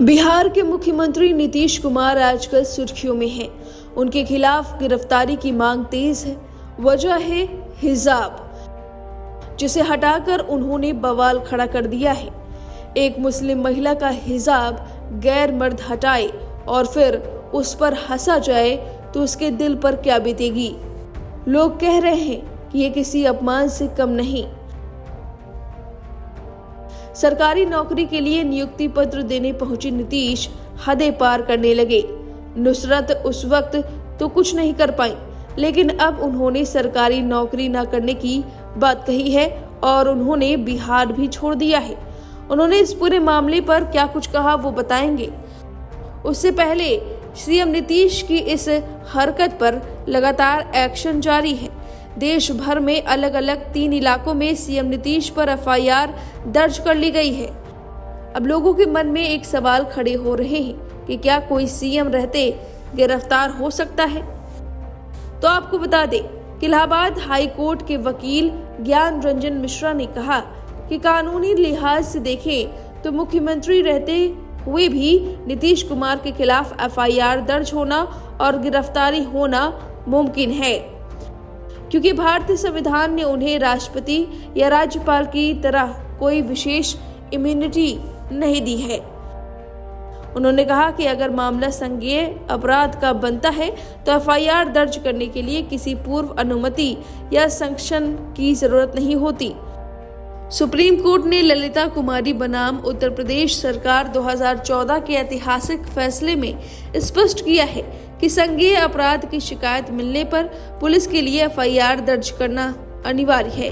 बिहार के मुख्यमंत्री नीतीश कुमार आजकल सुर्खियों में हैं। उनके खिलाफ गिरफ्तारी की मांग तेज है। वजह है हिजाब, जिसे हटाकर उन्होंने बवाल खड़ा कर दिया है। एक मुस्लिम महिला का हिजाब गैर मर्द हटाए और फिर उस पर हंसा जाए तो उसके दिल पर क्या बीतेगी। लोग कह रहे हैं कि ये किसी अपमान से कम नहीं। सरकारी नौकरी के लिए नियुक्ति पत्र देने पहुंचे नीतीश हदें पार करने लगे। नुसरत उस वक्त तो कुछ नहीं कर पाई, लेकिन अब उन्होंने सरकारी नौकरी न करने की बात कही है और उन्होंने बिहार भी छोड़ दिया है। उन्होंने इस पूरे मामले पर क्या कुछ कहा वो बताएंगे। उससे पहले सीएम नीतीश की इस हरकत पर लगातार एक्शन जारी है। देश भर में अलग अलग 3 इलाकों में सीएम नीतीश पर एफआईआर दर्ज कर ली गई है। अब लोगों के मन में एक सवाल खड़े हो रहे हैं कि क्या कोई सीएम रहते गिरफ्तार हो सकता है। तो आपको बता दें कि इलाहाबाद हाई कोर्ट के वकील ज्ञान रंजन मिश्रा ने कहा कि कानूनी लिहाज से देखें तो मुख्यमंत्री रहते हुए भी नीतीश कुमार के खिलाफ एफआईआर दर्ज होना और गिरफ्तारी होना मुमकिन है, क्योंकि भारतीय संविधान ने उन्हें राष्ट्रपति या राज्यपाल की तरह कोई विशेष इम्यूनिटी नहीं दी है। उन्होंने कहा कि अगर मामला संज्ञेय अपराध का बनता है तो एफआईआर दर्ज करने के लिए किसी पूर्व अनुमति या संरक्षण की जरूरत नहीं होती। सुप्रीम कोर्ट ने ललिता कुमारी बनाम उत्तर प्रदेश सरकार 2014 के ऐतिहासिक फैसले में स्पष्ट किया है कि संज्ञेय अपराध की शिकायत मिलने पर पुलिस के लिए एफआईआर दर्ज करना अनिवार्य है।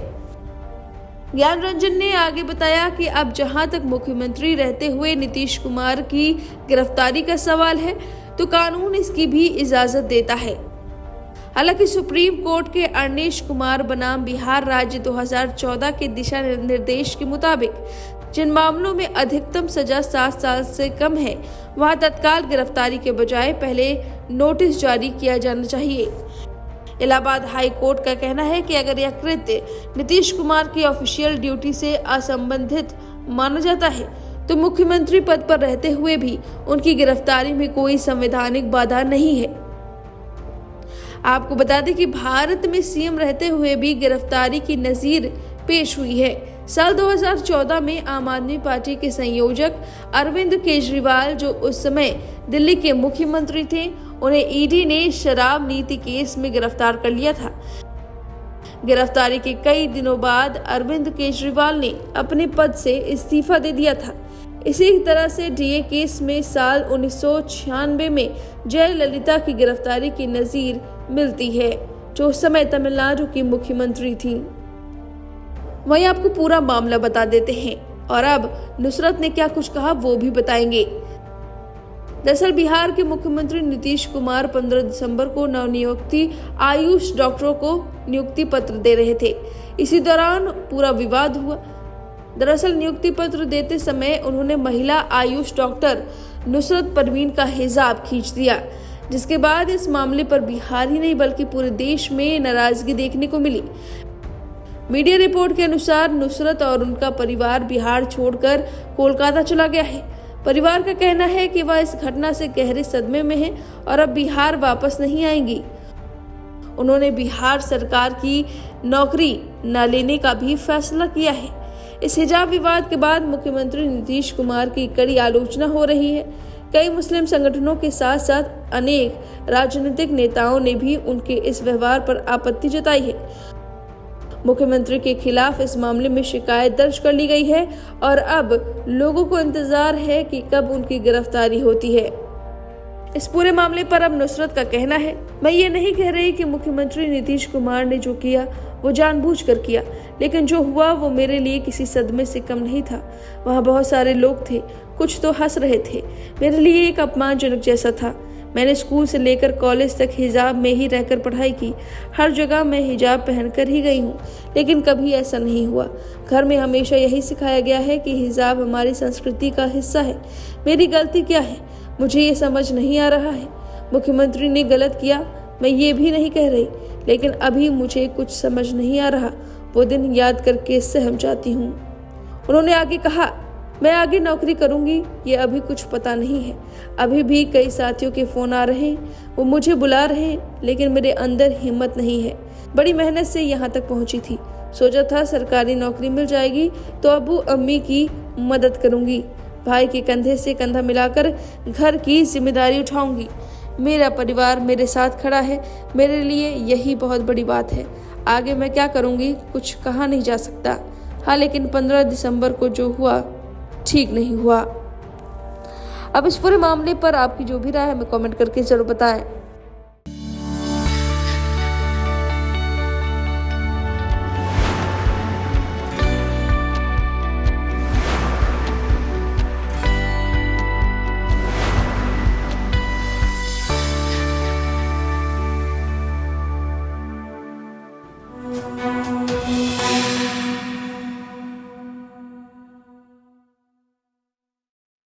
ज्ञान रंजन ने आगे बताया कि अब जहां तक मुख्यमंत्री रहते हुए नीतीश कुमार की गिरफ्तारी का सवाल है तो कानून इसकी भी इजाजत देता है। हालांकि सुप्रीम कोर्ट के अरनेश कुमार बनाम बिहार राज्य 2014 के दिशा निर्देश के मुताबिक जिन मामलों में अधिकतम सजा 7 साल से कम है, वहां तत्काल गिरफ्तारी के बजाय पहले नोटिस जारी किया जाना चाहिए। इलाहाबाद हाई कोर्ट का कहना है कि अगर यह कृत्य नीतीश कुमार की ऑफिशियल ड्यूटी से असंबंधित माना जाता है तो मुख्यमंत्री पद पर रहते हुए भी उनकी गिरफ्तारी में कोई संवैधानिक बाधा नहीं है। आपको बता दें कि भारत में सीएम रहते हुए भी गिरफ्तारी की नजीर पेश हुई है। साल 2014 में आम आदमी पार्टी के संयोजक अरविंद केजरीवाल, जो उस समय दिल्ली के मुख्यमंत्री थे, उन्हें ईडी ने शराब नीति केस में गिरफ्तार कर लिया था। गिरफ्तारी के कई दिनों बाद अरविंद केजरीवाल ने अपने पद से इस्तीफा दे दिया था। इसी तरह से डीए केस में साल 1996 में जयललिता की गिरफ्तारी की नजीर मिलती है, जो उस समय तमिलनाडु की मुख्यमंत्री थी। वहीं आपको पूरा मामला बता देते हैं और अब नुसरत ने क्या कुछ कहा वो भी बताएंगे। दरअसल बिहार के मुख्यमंत्री नीतीश कुमार 15 दिसंबर को नवनियुक्ति आयुष डॉक्टरों को नियुक्ति पत्र दे रहे थे। इसी दौरान पूरा विवाद हुआ। दरअसल नियुक्ति पत्र देते समय उन्होंने महिला आयुष डॉक्टर नुसरत परवीन का हिजाब खींच दिया, जिसके बाद इस मामले पर बिहार ही नहीं बल्कि पूरे देश में नाराजगी देखने को मिली। मीडिया रिपोर्ट के अनुसार नुसरत और उनका परिवार बिहार छोड़कर कोलकाता चला गया है। परिवार का कहना है कि वह इस घटना से गहरे सदमे में है और अब बिहार वापस नहीं आएंगी। उन्होंने बिहार सरकार की नौकरी न लेने का भी फैसला किया है। इस हिजाब विवाद के बाद मुख्यमंत्री नीतीश कुमार की कड़ी आलोचना हो रही है। कई मुस्लिम संगठनों के साथ साथ अनेक राजनीतिक नेताओं ने भी उनके इस व्यवहार पर आपत्ति जताई है। मुख्यमंत्री के खिलाफ इस मामले में शिकायत दर्ज कर ली गई है और अब लोगों को इंतजार है कि कब उनकी गिरफ्तारी होती है। इस पूरे मामले पर अब नुसरत का कहना है, मैं ये नहीं कह रही कि मुख्यमंत्री नीतीश कुमार ने जो किया वो जानबूझकर किया, लेकिन जो हुआ वो मेरे लिए किसी सदमे से कम नहीं था। वहाँ बहुत सारे लोग थे, कुछ तो हंस रहे थे। मेरे लिए एक अपमानजनक जैसा था। मैंने स्कूल से लेकर कॉलेज तक हिजाब में ही रहकर पढ़ाई की। हर जगह मैं हिजाब पहनकर ही गई हूँ, लेकिन कभी ऐसा नहीं हुआ। घर में हमेशा यही सिखाया गया है कि हिजाब हमारी संस्कृति का हिस्सा है। मेरी गलती क्या है, मुझे ये समझ नहीं आ रहा है। मुख्यमंत्री ने गलत किया, मैं ये भी नहीं कह रही, लेकिन अभी मुझे कुछ समझ नहीं आ रहा। वो दिन याद करके सहम जाती हूँ। उन्होंने आगे कहा मैं आगे नौकरी करूंगी ये अभी कुछ पता नहीं है। अभी भी कई साथियों के फ़ोन आ रहे हैं, वो मुझे बुला रहे हैं, लेकिन मेरे अंदर हिम्मत नहीं है। बड़ी मेहनत से यहाँ तक पहुँची थी। सोचा था सरकारी नौकरी मिल जाएगी तो अब्बू अम्मी की मदद करूंगी, भाई के कंधे से कंधा मिलाकर घर की जिम्मेदारी उठाऊंगी। मेरा परिवार मेरे साथ खड़ा है, मेरे लिए यही बहुत बड़ी बात है। आगे मैं क्या करूंगी कुछ कहा नहीं जा सकता। हाँ, लेकिन 15 दिसंबर को जो हुआ ठीक नहीं हुआ। अब इस पूरे मामले पर आपकी जो भी राय है हमें कमेंट करके जरूर बताएं।